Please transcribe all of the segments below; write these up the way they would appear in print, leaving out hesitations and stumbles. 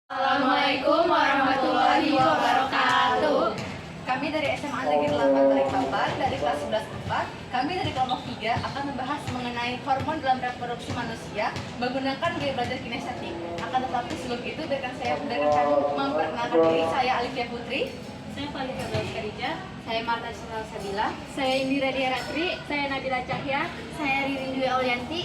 Assalamualaikum warahmatullahi wabarakatuh. Kami dari SMA Negeri 8 Balikpapan dari kelas 11 kami dari kelompok 3 akan membahas mengenai hormon dalam reproduksi manusia menggunakan gaya belajar kinestetik. Akan tetapi sebelum itu biarkan memperkenalkan diri. Saya Alifia Putri. Saya Falika Khadijah. Saya Marta Sabila. Saya Indira Diaratri. Saya Nabila Cahya. Saya Ririn Dwi Aulianti.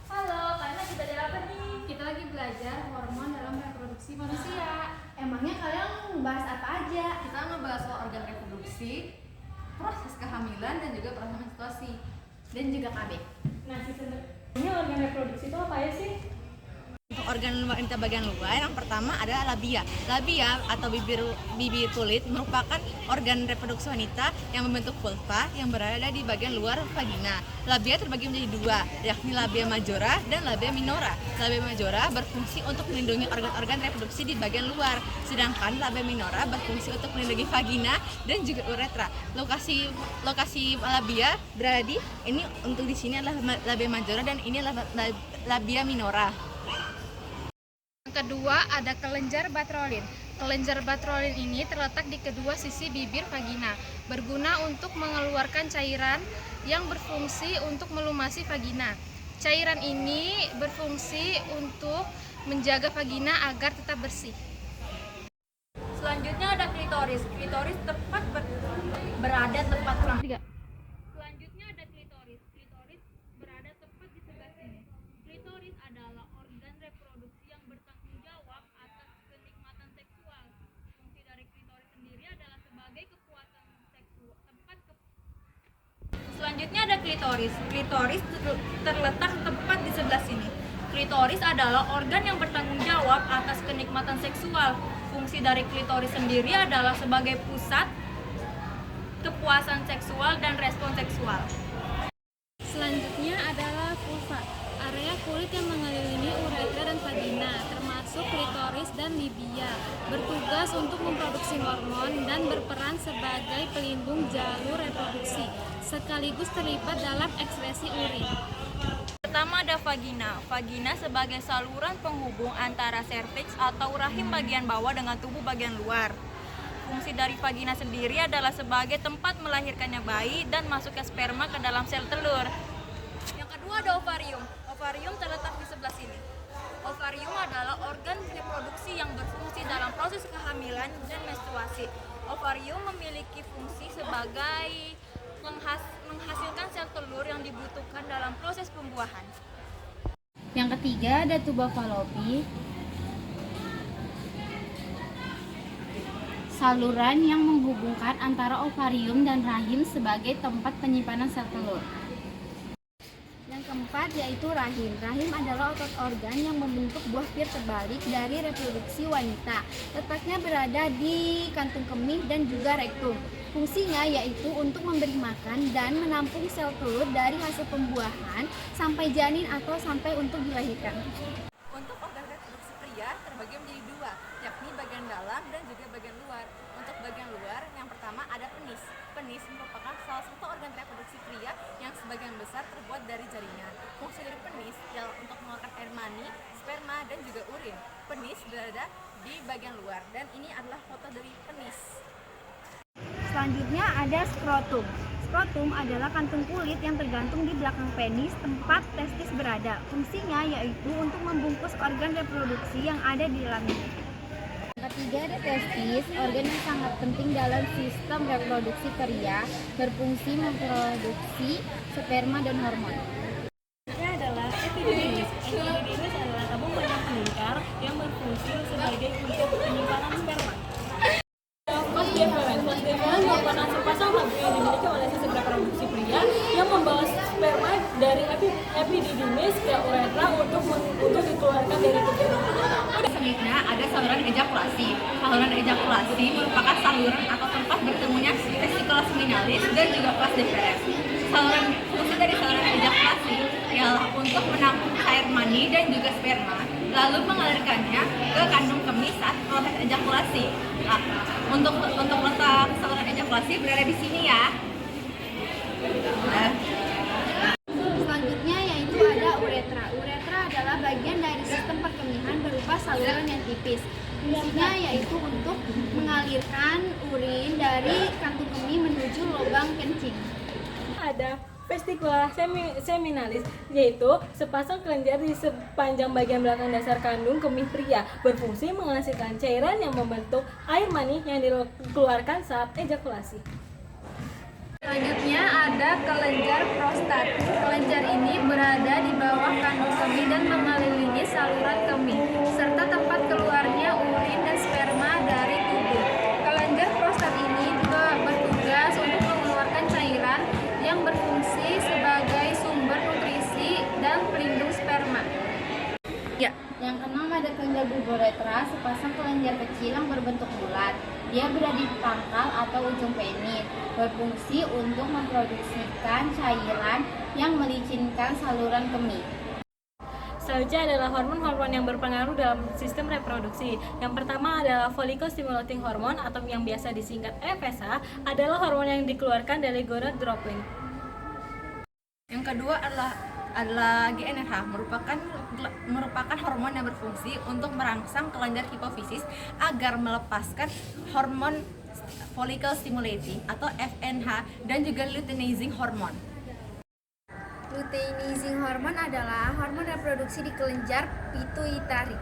Halo, kalian lagi belajar apa nih? Kita lagi belajar hormon dalam reproduksi manusia. Emangnya kalian membahas apa aja? Kita ngebahas soal organ reproduksi, proses kehamilan, dan juga proses menstruasi. Dan juga KB. Nah, sebenarnya organ reproduksi itu apa ya sih? Organ wanita bagian luar yang pertama adalah labia. Labia atau bibir kulit merupakan organ reproduksi wanita yang membentuk vulva yang berada di bagian luar vagina. Labia terbagi menjadi dua, yakni labia majora dan labia minora. Labia majora berfungsi untuk melindungi organ-organ reproduksi di bagian luar, sedangkan labia minora berfungsi untuk melindungi vagina dan juga uretra. Lokasi labia berada untuk di sini adalah labia majora dan ini adalah labia minora. Kedua, ada kelenjar batrolin. Kelenjar batrolin ini terletak di kedua sisi bibir vagina, berguna untuk mengeluarkan cairan yang berfungsi untuk melumasi vagina. Cairan ini berfungsi untuk menjaga vagina agar tetap bersih. Selanjutnya ada klitoris. Klitoris berada tepat Selanjutnya ada klitoris. Klitoris berada tepat di sebelah sini. Klitoris adalah organ reproduksi yang bertanggung jawab atas kenikmatan seksual. Fungsi dari klitoris sendiri adalah sebagai kepuasan seksual. Selanjutnya ada klitoris. Klitoris terletak tepat di sebelah sini. Klitoris adalah organ yang bertanggung jawab atas kenikmatan seksual. Fungsi dari klitoris sendiri adalah sebagai pusat kepuasan seksual dan respon seksual. Selanjutnya adalah vulva, area kulit yang mengelilingi uretra dan vagina, termasuk klitoris dan labia, bertugas untuk memproduksi hormon dan berperan sebagai pelindung jalur reproduksi, sekaligus terlibat dalam ekskresi urin. Pertama ada vagina. Vagina sebagai saluran penghubung antara serviks atau rahim bagian bawah dengan tubuh bagian luar. Fungsi dari vagina sendiri adalah sebagai tempat melahirkannya bayi dan masuknya sperma ke dalam sel telur. Yang kedua ada ovarium. Ovarium terletak di sebelah sini. Ovarium adalah organ reproduksi yang berfungsi dalam proses kehamilan dan menstruasi. Ovarium memiliki fungsi sebagai menghasilkan sel telur yang dibutuhkan dalam proses pembuahan. Yang ketiga ada tuba falopi, saluran yang menghubungkan antara ovarium dan rahim sebagai tempat penyimpanan sel telur. Yang keempat yaitu rahim. Rahim adalah otot organ yang membentuk buah pir terbalik dari reproduksi wanita. Letaknya berada di kantung kemih dan juga rektum. Fungsinya yaitu untuk memberi makan dan menampung sel telur dari hasil pembuahan sampai janin atau sampai untuk dilahirkan. Untuk organ reproduksi pria terbagi menjadi dua, yakni bagian dalam dan juga bagian luar. Untuk bagian luar, yang pertama ada penis. Penis merupakan salah satu organ reproduksi pria yang sebagian besar terbuat dari jaringan. Fungsi dari penis adalah untuk mengeluarkan air mani, sperma, dan juga urin. Penis berada di bagian luar dan ini adalah foto dari penis. Selanjutnya ada skrotum. Skrotum adalah kantung kulit yang tergantung di belakang penis tempat testis berada. Fungsinya yaitu untuk membungkus organ reproduksi yang ada di dalamnya. Ketiga ada testis, organ yang sangat penting dalam sistem reproduksi pria, berfungsi memproduksi sperma dan hormon. Ini adalah epididymis. Epididymis adalah tabung banyak melingkar yang berfungsi sebagai untuk penyimpanan sperma. Pos deferens merupakan sepasang tabung yang dimiliki oleh sistem reproduksi pria yang membawa sperma dari epididymis ke uretra untuk dikeluarkan dari tubuh. Selanjutnya ada saluran ejakulasi. Saluran ejakulasi merupakan saluran atau tempat bertemunya testikel seminalis dan juga vas deferens. Fungsi dari saluran ejakulasi ialah untuk menampung air mani dan juga sperma, lalu mengalirkannya ke kandung kemih saat proses ejakulasi. Nah, untuk letak saluran ejakulasi berada di sini ya. Selanjutnya yaitu ada uretra. Uretra saluran yang tipis. Fungsinya yaitu untuk mengalirkan urin dari kantung kemih menuju lubang kencing. Ada vesicula seminalis, yaitu sepasang kelenjar di sepanjang bagian belakang dasar kandung kemih pria, berfungsi menghasilkan cairan yang membentuk air mani yang dikeluarkan saat ejakulasi. Selanjutnya ada kelenjar prostat. Kelenjar ini berada di bawah kandung kemih dan mengelilingi saluran kemih, serta tempat keluarnya urin dan sperma dari tubuh. Kelenjar prostat ini juga bertugas untuk mengeluarkan cairan yang berfungsi sebagai sumber nutrisi dan pelindung sperma. Ya. Yang keenam ada kelenjar bulboretra, sepasang kelenjar kecil yang berbentuk bulat. Dia berada di pangkal atau ujung penis, berfungsi untuk memproduksikan cairan yang melicinkan saluran kemih. Selanjutnya adalah hormon-hormon yang berpengaruh dalam sistem reproduksi. Yang pertama adalah follicle stimulating hormone atau yang biasa disingkat FSH, adalah hormon yang dikeluarkan dari gonad droplet. Yang kedua adalah GnRH, merupakan hormon yang berfungsi untuk merangsang kelenjar hipofisis agar melepaskan hormon follicle stimulating atau FNH dan juga luteinizing hormone. Luteinizing hormone adalah hormon reproduksi di kelenjar pituitari.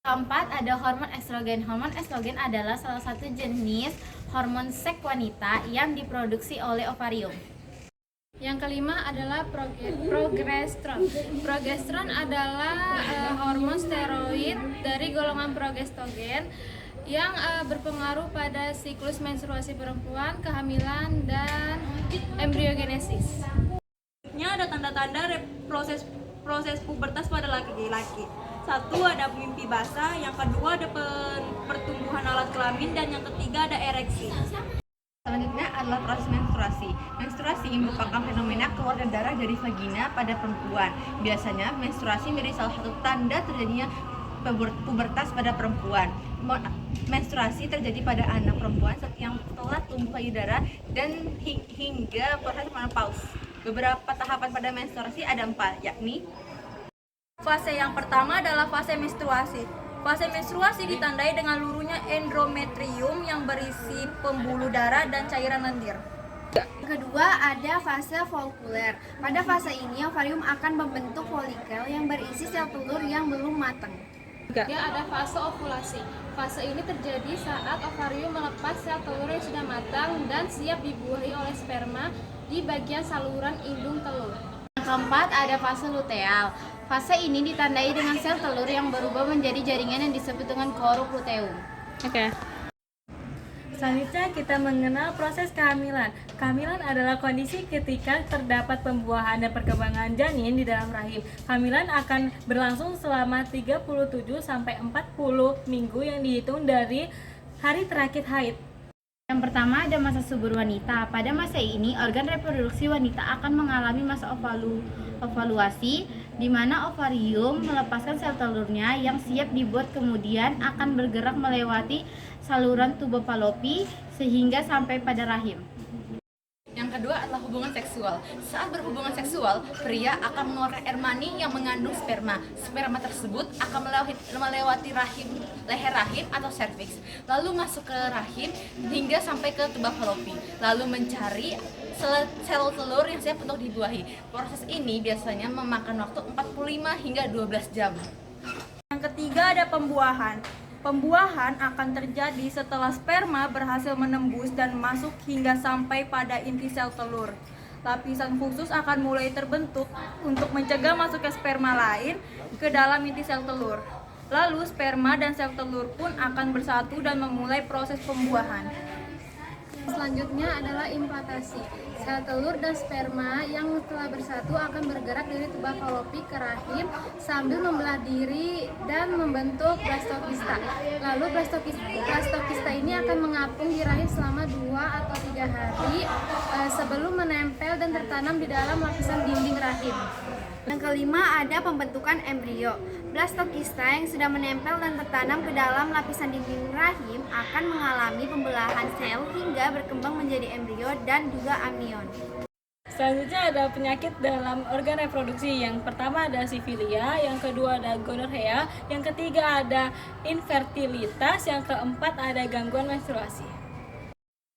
Keempat ada hormon estrogen. Hormon estrogen adalah salah satu jenis hormon seks wanita yang diproduksi oleh ovarium. Yang kelima adalah progesteron. Progesteron adalah hormon steroid dari golongan progestogen yang berpengaruh pada siklus menstruasi perempuan, kehamilan, dan embriogenesis. Selanjutnya ada tanda-tanda proses pubertas pada laki-laki. Satu ada mimpi basah, yang kedua ada pertumbuhan alat kelamin, dan yang ketiga ada ereksi. Selanjutnya adalah proses menstruasi. Menstruasi merupakan fenomena keluarnya darah dari vagina pada perempuan. Biasanya menstruasi menjadi salah satu tanda terjadinya pubertas pada perempuan. Menstruasi terjadi pada anak perempuan yang telah tumbuh payudara dan hingga proses menopause. Beberapa tahapan pada menstruasi ada 4, yakni fase yang pertama adalah fase menstruasi. Fase menstruasi ditandai dengan luruhnya endometrium yang berisi pembuluh darah dan cairan lendir. Kedua ada fase folikuler. Pada fase ini ovarium akan membentuk folikel yang berisi sel telur yang belum matang. Dia ada fase ovulasi. Fase ini terjadi saat ovarium melepas sel telur yang sudah matang dan siap dibuahi oleh sperma di bagian saluran indung telur. Yang keempat ada fase luteal. Fase ini ditandai dengan sel telur yang berubah menjadi jaringan yang disebut dengan korup luteum. Selanjutnya kita mengenal proses kehamilan. Kehamilan adalah kondisi ketika terdapat pembuahan dan perkembangan janin di dalam rahim. Kehamilan akan berlangsung selama 37 sampai 40 minggu yang dihitung dari hari terakhir haid. Yang pertama ada masa subur wanita. Pada masa ini organ reproduksi wanita akan mengalami masa ovaluasi di mana ovarium melepaskan sel telurnya yang siap dibuat, kemudian akan bergerak melewati saluran tuba Fallopi sehingga sampai pada rahim. Yang kedua adalah hubungan seksual. Saat berhubungan seksual, pria akan mengeluarkan air mani yang mengandung sperma. Sperma tersebut akan melewati leher rahim atau serviks, lalu masuk ke rahim hingga sampai ke tuba Fallopi, lalu mencari sel telur yang siap untuk dibuahi. Proses ini biasanya memakan waktu 45 hingga 12 jam. Yang ketiga ada pembuahan. Pembuahan akan terjadi setelah sperma berhasil menembus dan masuk hingga sampai pada inti sel telur. Lapisan khusus akan mulai terbentuk untuk mencegah masuknya sperma lain ke dalam inti sel telur. Lalu sperma dan sel telur pun akan bersatu dan memulai proses pembuahan. Selanjutnya adalah implantasi. Sel telur dan sperma yang telah bersatu akan bergerak dari tuba Fallopi ke rahim sambil membelah diri dan membentuk blastokista. Lalu blastokista ini akan mengapung di rahim selama 2 atau 3 hari sebelum menempel dan tertanam di dalam lapisan dinding rahim. Yang kelima ada pembentukan embrio. Blastokista yang sudah menempel dan tertanam ke dalam lapisan dinding rahim akan mengalami pembelahan sel hingga berkembang menjadi embrio dan juga amnion. Selanjutnya ada penyakit dalam organ reproduksi. Yang pertama ada sifilia, yang kedua ada gonorrea, yang ketiga ada infertilitas, yang keempat ada gangguan menstruasi.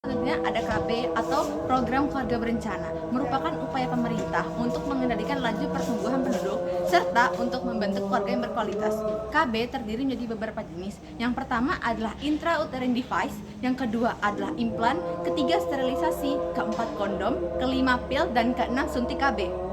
Selanjutnya ada KB atau Program Keluarga Berencana, merupakan upaya pemerintah untuk mengendalikan laju pertumbuhan penduduk serta untuk membentuk keluarga yang berkualitas. KB terdiri menjadi beberapa jenis. Yang pertama adalah intrauterine device, yang kedua adalah implan, ketiga sterilisasi, keempat kondom, kelima pil, dan keenam suntik KB.